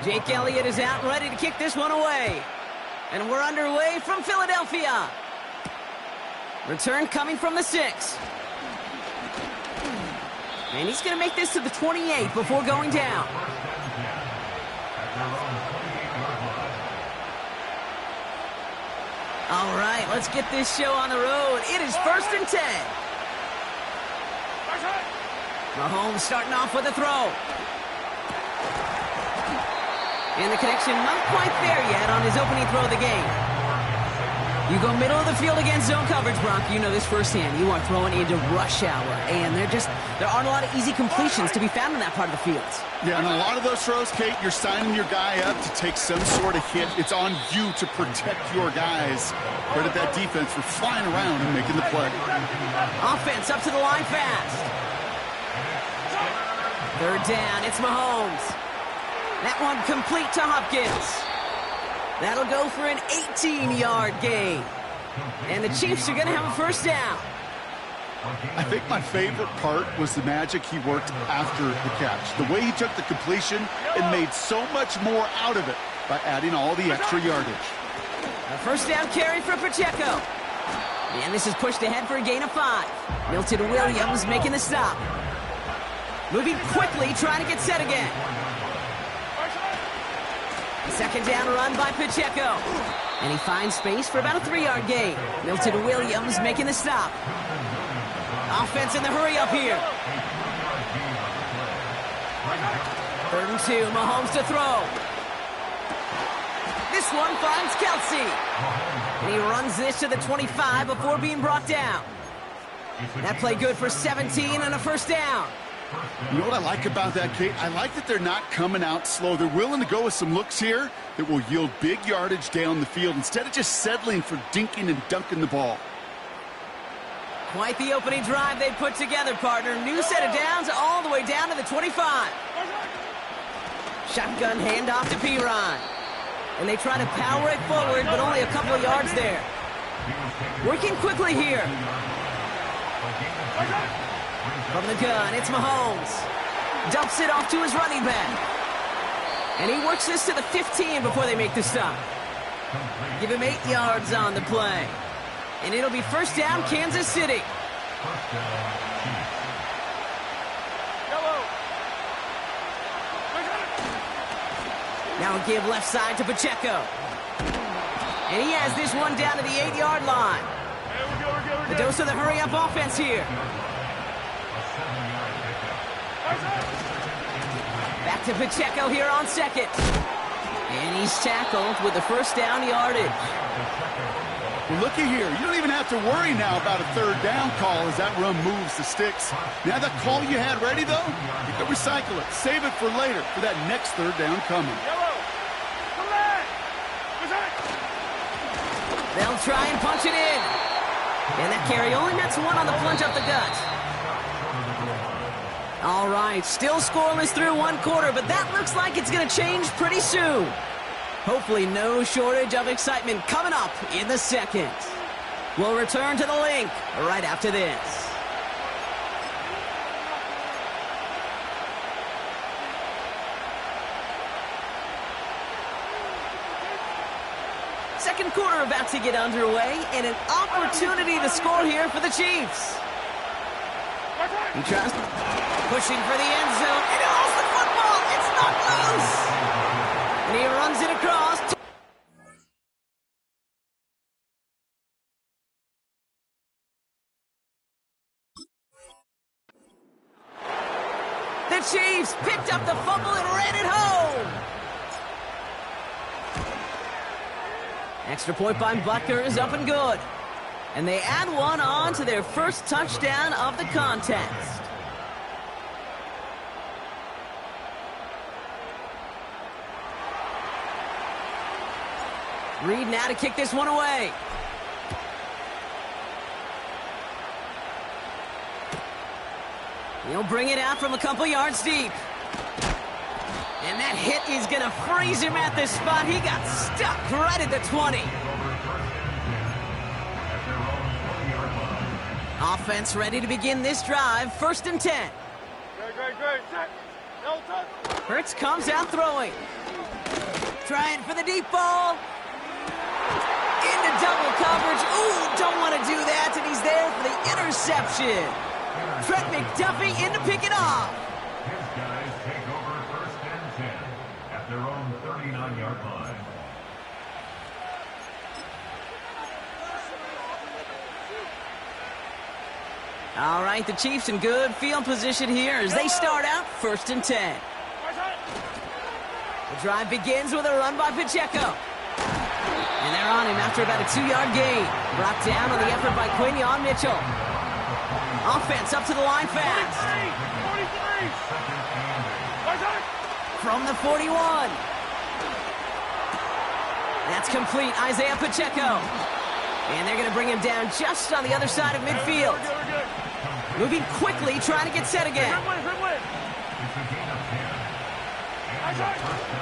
Jake Elliott is out and ready to kick this one away. And we're underway from Philadelphia. Return coming from the 6. And he's going to make this to the 28 before going down. All right, let's get this show on the road. It is 1st and 10. Mahomes starting off with a throw. And the connection not quite there yet on his opening throw of the game. You go middle of the field against zone coverage, Brock. You know this firsthand. You are throwing into rush hour. And there aren't a lot of easy completions to be found in that part of the field. Yeah, and a lot of those throws, Kate, you're signing your guy up to take some sort of hit. It's on you to protect your guys. Credit that defense for flying around and making the play. Offense up to the line fast. 3rd down, it's Mahomes. That one complete to Hopkins. That'll go for an 18-yard gain. And the Chiefs are going to have a 1st down. I think my favorite part was the magic he worked after the catch. The way he took the completion and made so much more out of it by adding all the extra yardage. A 1st down carry for Pacheco. And this is pushed ahead for a gain of 5. Milton Williams making the stop. Moving quickly, trying to get set again. 2nd down run by Pacheco. And he finds space for about a 3-yard gain. Milton Williams making the stop. Offense in the hurry up here. 3rd and 2, Mahomes to throw. This one finds Kc. And he runs this to the 25 before being brought down. That play good for 17 and a 1st down. You know what I like about that, Kate? I like that they're not coming out slow. They're willing to go with some looks here that will yield big yardage down the field instead of just settling for dinking and dunking the ball. Quite the opening drive they put together, partner. New set of downs all the way down to the 25. Shotgun handoff to Piron. And they try to power it forward, but only a couple of yards there. Working quickly here. From the gun, it's Mahomes. Dumps it off to his running back. And he works this to the 15 before they make the stop. Give him 8 yards on the play. And it'll be 1st down, Kansas City. Now a give left side to Pacheco. And he has this one down to the 8-yard line. The dose of the hurry-up offense here. Back to Pacheco here on 2nd. And he's tackled with the 1st down yardage. Well, looky here. You don't even have to worry now about a 3rd down call as that run moves the sticks. Now that call you had ready, though, you can recycle it. Save it for later for that next 3rd down coming. They'll try and punch it in. And that carry only nets 1 on the plunge up the gut. All right, still scoreless through 1 quarter, but that looks like it's going to change pretty soon. Hopefully no shortage of excitement coming up in the 2nd. We'll return to the link right after this. Second quarter about to get underway, and an opportunity to score here for the Chiefs. He tries pushing for the end zone, and he holds the football. It's not loose. And he runs it across. The Chiefs picked up the fumble and ran it home. Extra point by Butker is up and good. And they add 1 on to their 1st touchdown of the contest. Reed now to kick this one away. He'll bring it out from a couple yards deep. And that hit is going to freeze him at this spot. He got stuck right at the 20. Offense ready to begin this drive. 1st and 10. Great. Hurts comes out throwing. Trying for the deep ball. Into double coverage. Ooh, don't want to do that, and he's there for the interception. Trent McDuffie in to pick it off. His guys take over 1st and 10 at their own 39-yard line. All right, the Chiefs in good field position here as they start out 1st and 10. The drive begins with a run by Pacheco. And they're on him after about a 2-yard gain. Brought down on the effort by Quinyon Mitchell. Offense up to the line fast. 43. From the 41. That's complete, Isaiah Pacheco. And they're going to bring him down just on the other side of midfield. Moving quickly, trying to get set again.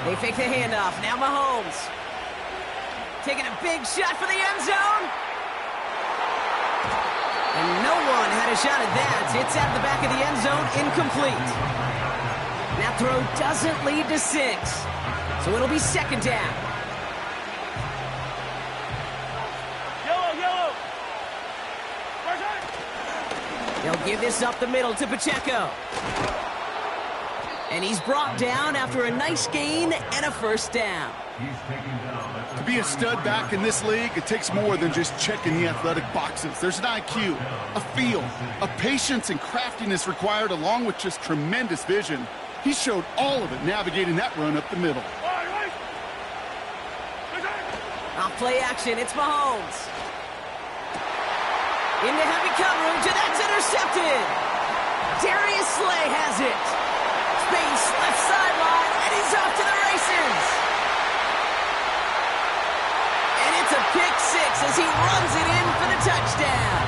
They fake the handoff. Now Mahomes. Taking a big shot for the end zone. And no one had a shot at that. It's at the back of the end zone, incomplete. That throw doesn't lead to 6. So it'll be 2nd down. Yellow. They'll give this up the middle to Pacheco. And he's brought down after a nice gain and a 1st down. To be a stud back in this league, it takes more than just checking the athletic boxes. There's an IQ, a feel, a patience and craftiness required along with just tremendous vision. He showed all of it navigating that run up the middle. Off play action, it's Mahomes. Into heavy coverage, and that's intercepted. Darius Slay has it. Space, left sideline, and he's off to the races. And it's a pick 6 as he runs it in for the touchdown.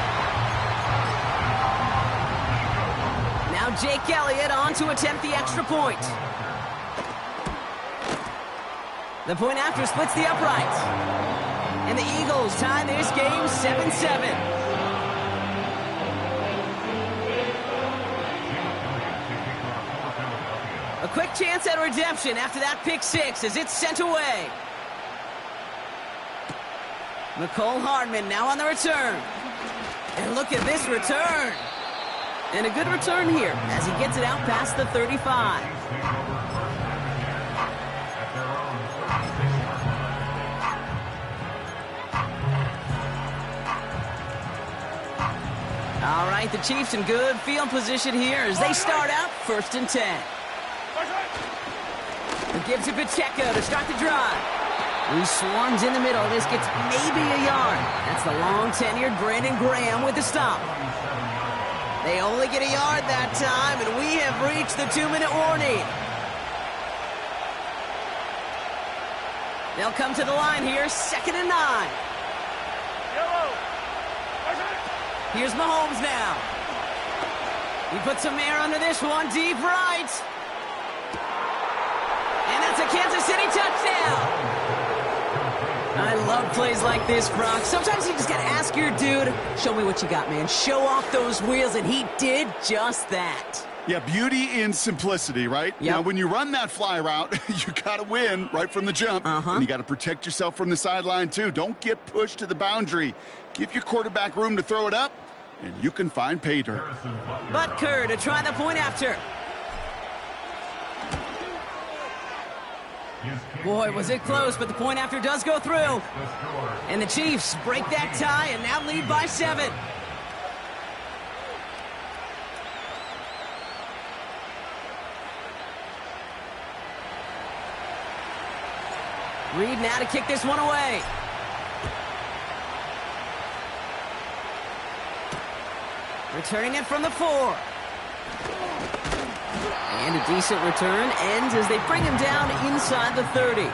Now Jake Elliott on to attempt the extra point. The point after splits the uprights. And the Eagles tie this game 7-7. A quick chance at redemption after that pick 6 as it's sent away. McCole Hardman now on the return. And look at this return. And a good return here as he gets it out past the 35. All right, the Chiefs in good field position here as they start out 1st and 10. He gives it Pacheco to start the drive. He swarms in the middle. This gets maybe a yard. That's the long-tenured Brandon Graham with the stop. They only get a yard that time, and we have reached the 2-minute warning. They'll come to the line here, 2nd and 9. Here's Mahomes now. He puts some air under this one, deep right. And that's a Kansas City touchdown. I love plays like this, Brock. Sometimes you just got to ask your dude, show me what you got, man. Show off those wheels, and he did just that. Yeah, beauty in simplicity, right? Yep. Now, when you run that fly route, you got to win right from the jump. And you got to protect yourself from the sideline, too. Don't get pushed to the boundary. Give your quarterback room to throw it up, and you can find pay dirt. Butker to try the point after. Boy, was it close, but the point after does go through. And the Chiefs break that tie and now lead by 7. Reed now to kick this one away. Returning it from the 4. And a decent return ends as they bring him down inside the 30.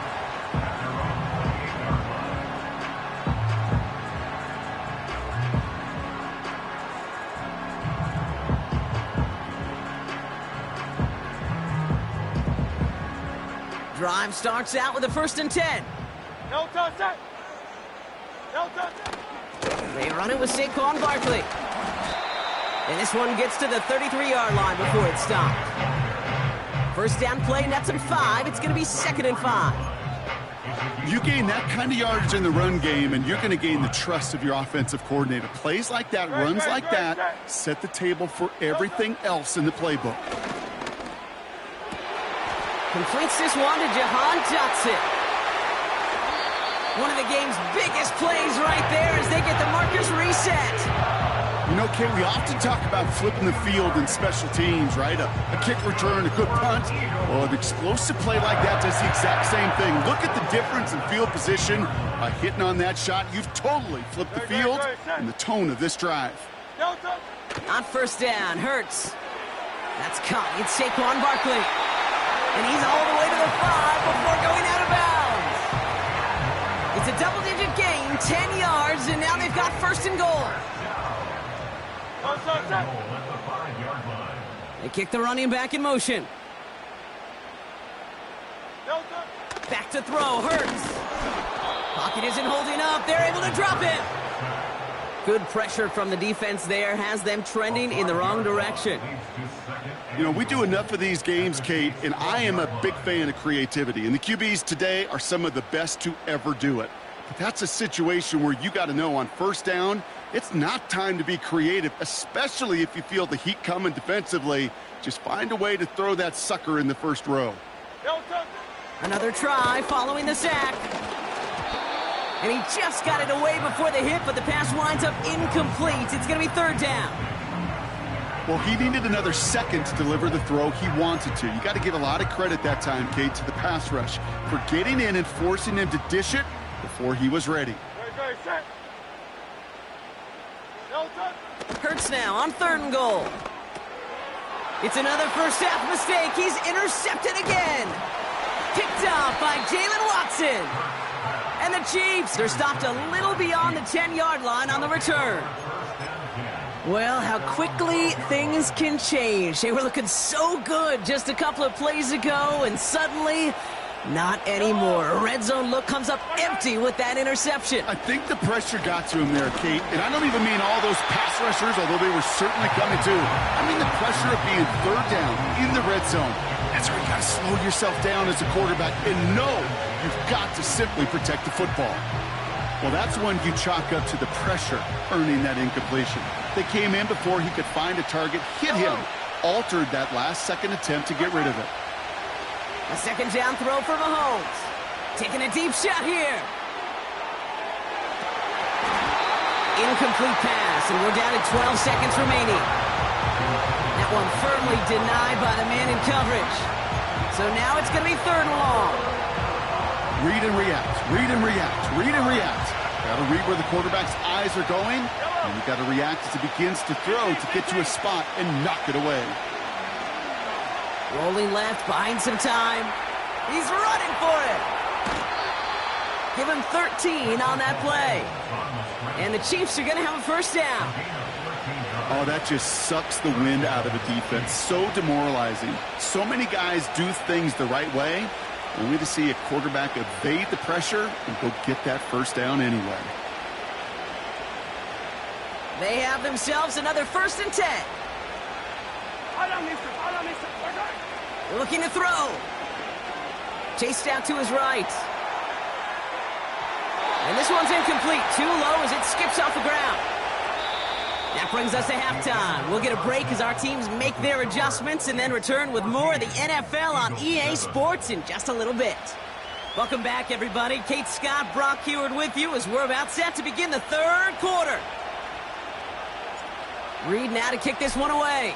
Drive starts out with a 1st and 10. No touchdown. They run it with Saquon Barkley. And this one gets to the 33-yard line before it's stopped. 1st down play, nets him 5. It's going to be 2nd and 5. You gain that kind of yardage in the run game, and you're going to gain the trust of your offensive coordinator. Plays like that, runs like that, set the table for everything else in the playbook. Completes this one to Jahan Dotson. One of the game's biggest plays right there as they get the markers reset. You know, Kate, we often talk about flipping the field in special teams, right? A kick return, a good punt. Well, an explosive play like that does the exact same thing. Look at the difference in field position. By hitting on that shot, you've totally flipped the field and the tone of this drive. On first down, Hurts. That's caught. It's Saquon Barkley. And he's all the way to the 5 before going out of bounds. It's a double-digit gain, 10 yards, and now they've got first and goal. They kick the running back in motion. Back to throw, Hurts. Pocket isn't holding up. They're able to drop it. Good pressure from the defense there has them trending in the wrong direction. You know, we do enough of these games, Kate, and I am a big fan of creativity. And the QBs today are some of the best to ever do it. But that's a situation where you got to know on first down, it's not time to be creative, especially if you feel the heat coming defensively. Just find a way to throw that sucker in the first row. Another try following the sack. And he just got it away before the hit, but the pass winds up incomplete. It's going to be third down. Well, he needed another second to deliver the throw he wanted to. You got to give a lot of credit that time, Kate, to the pass rush for getting in and forcing him to dish it before he was ready. Hurts now on third and goal. It's another first half mistake. He's intercepted again. Picked off by Jalen Watson. And the Chiefs, they're stopped a little beyond the 10-yard line on the return. Well, how quickly things can change. They were looking so good just a couple of plays ago, and suddenly, not anymore. A red zone look comes up empty with that interception. I think the pressure got to him there, Kate. And I don't even mean all those pass rushers, although they were certainly coming too. I mean the pressure of being third down in the red zone. That's where you got to slow yourself down as a quarterback and know you've got to simply protect the football. Well, that's when you chalk up to the pressure earning that incompletion. They came in before he could find a target, hit him, altered that last-second attempt to get rid of it. A second down throw for Mahomes. Taking a deep shot here. Incomplete pass, and we're down to 12 seconds remaining. That one firmly denied by the man in coverage. So now it's going to be third and long. Read and react, read and react, read and react. Got to read where the quarterback's eyes are going, and you got to react as he begins to throw to get to a spot and knock it away. Rolling left, buying some time. He's running for it. Give him 13 on that play. And the Chiefs are going to have a first down. Oh, that just sucks the wind out of a defense. So demoralizing. So many guys do things the right way, only to see a quarterback evade the pressure and go get that first down anyway. They have themselves another first and 10. Looking to throw. Chased out to his right. And this one's incomplete. Too low as it skips off the ground. That brings us to halftime. We'll get a break as our teams make their adjustments and then return with more of the NFL on EA Sports in just a little bit. Welcome back, everybody. Kate Scott, Brock Heward with you as we're about set to begin the third quarter. Reed now to kick this one away.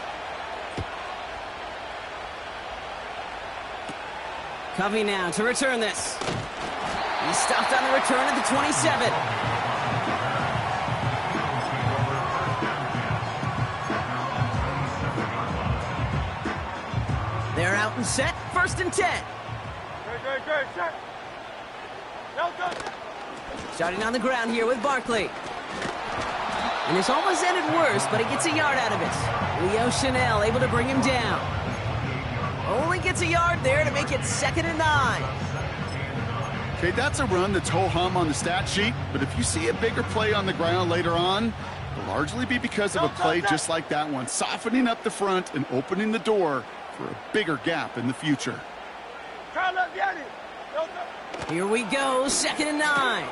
Covey now to return this. He's stopped on the return at the 27. They're out and set. First and 10. Starting on the ground here with Barkley. And this almost ended worse, but he gets a yard out of it. Leo Chanel able to bring him down. Only gets a yard there to make it 2nd and 9. Okay, that's a run that's ho-hum on the stat sheet, but if you see a bigger play on the ground later on, it'll largely be because of a play just like that one, softening up the front and opening the door for a bigger gap in the future. Here we go, 2nd and 9.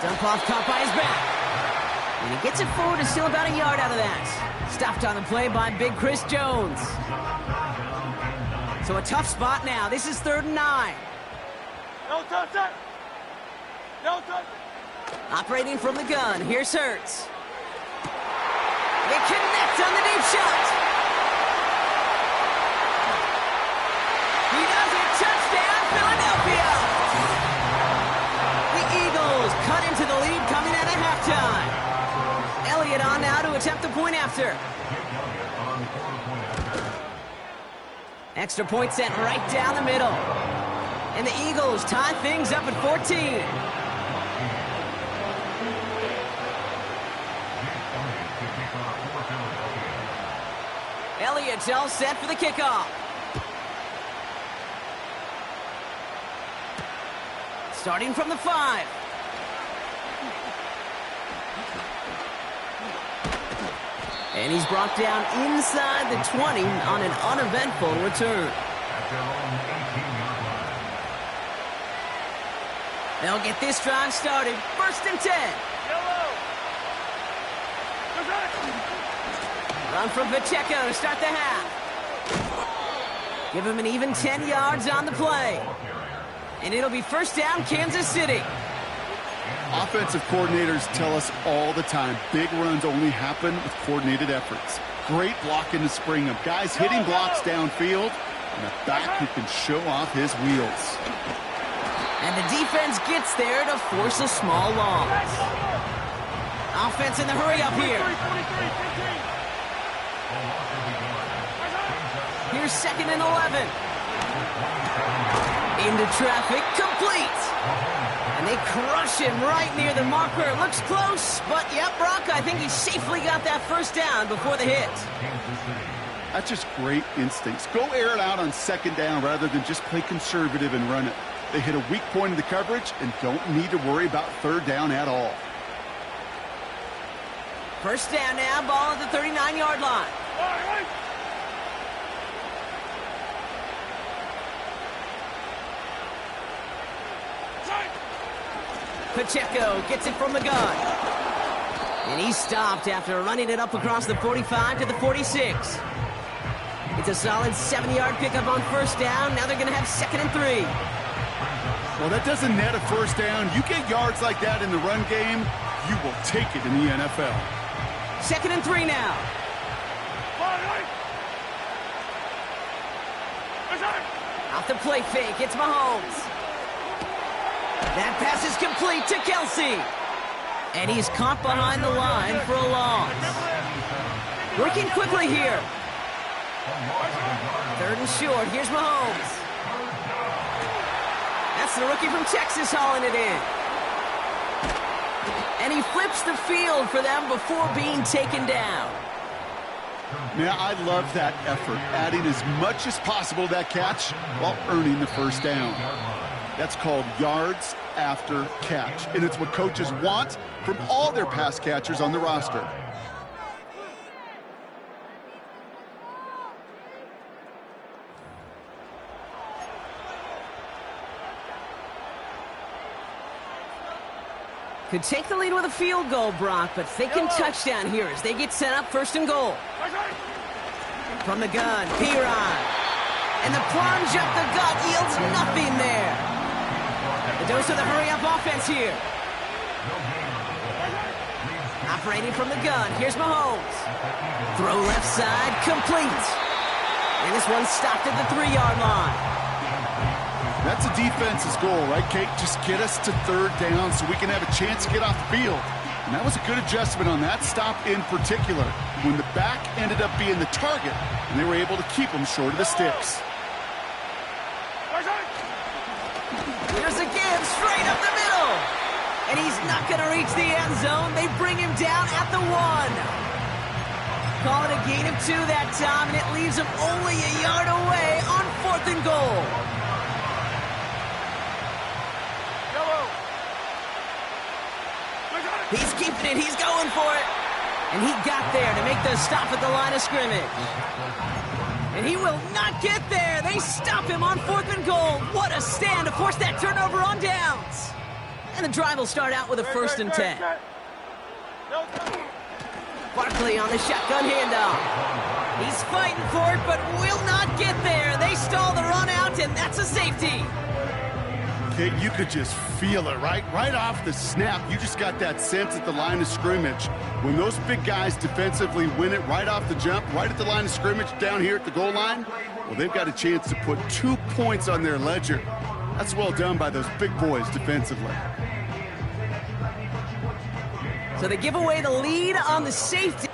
Dump off caught by his back. And he gets it forward and still about a yard out of that. Stopped on the play by big Chris Jones. So a tough spot now. This is 3rd and 9. No touch it! No touch it! Operating from the gun, here's Hurts. They connect on the deep shot. He does it, touchdown, Philadelphia! The Eagles cut into the lead coming out of halftime. Elliott on now to attempt the point after. Extra point sent right down the middle. And the Eagles tie things up at 14. Elliott's all set for the kickoff. Starting from the 5. And he's brought down inside the 20 on an uneventful return. They'll get this drive started. 1st and 10. Run from Pacheco to start the half. Give him an even 10 yards on the play. And it'll be 1st down, Kansas City. Offensive coordinators tell us all the time, big runs only happen with coordinated efforts. Great blocking to spring them. Guys hitting blocks downfield, and a back who can show off his wheels. And the defense gets there to force a small loss. Offense in the hurry up here. Here's 2nd and 11. Into traffic, complete. And they crush him right near the marker. Looks close, but yep, Brock, I think he safely got that 1st down before the hit. That's just great instincts. Go air it out on 2nd down rather than just play conservative and run it. They hit a weak point in the coverage and don't need to worry about 3rd down at all. 1st down now, ball at the 39-yard line. Pacheco gets it from the gun. And he's stopped after running it up across the 45 to the 46. It's a solid 7-yard pickup on 1st down. Now they're going to have 2nd and 3. Well, that doesn't net a 1st down. You get yards like that in the run game, you will take it in the NFL. 2nd and 3 now. Off the play fake, it's Mahomes. That pass is complete to Kelsey. And he's caught behind the line for a loss. Working quickly here. 3rd and short, here's Mahomes. That's the rookie from Texas hauling it in. And he flips the field for them before being taken down. Now, I love that effort, adding as much as possible to that catch while earning the 1st down. That's called yards after catch, and it's what coaches want from all their pass catchers on the roster. Could take the lead with a field goal, Brock, but thinking touchdown here as they get set up 1st and goal. From the gun, Piron. And the plunge up the gut yields nothing there. The dose of the hurry-up offense here. Operating from the gun, here's Mahomes. Throw left side, complete. And this one's stopped at the 3-yard line. That's a defense's goal, right, Kate? Just get us to 3rd down so we can have a chance to get off the field. And that was a good adjustment on that stop in particular, when the back ended up being the target, and they were able to keep him short of the sticks. Here's a give straight up the middle. And he's not going to reach the end zone. They bring him down at the 1. Call it a gain of 2 that time, and it leaves him only a yard away on 4th and goal. He's keeping it. He's going for it. And he got there to make the stop at the line of scrimmage. And he will not get there. They stop him on 4th and goal. What a stand to force that turnover on downs. And the drive will start out with a 1st and 10. Barkley on the shotgun handoff. He's fighting for it, but will not get there. They stall the run out, and that's a safety. Okay, you could just feel it, right? Right off the snap, you just got that sense at the line of scrimmage. When those big guys defensively win it right off the jump, right at the line of scrimmage down here at the goal line, well, they've got a chance to put 2 points on their ledger. That's well done by those big boys defensively. So they give away the lead on the safety.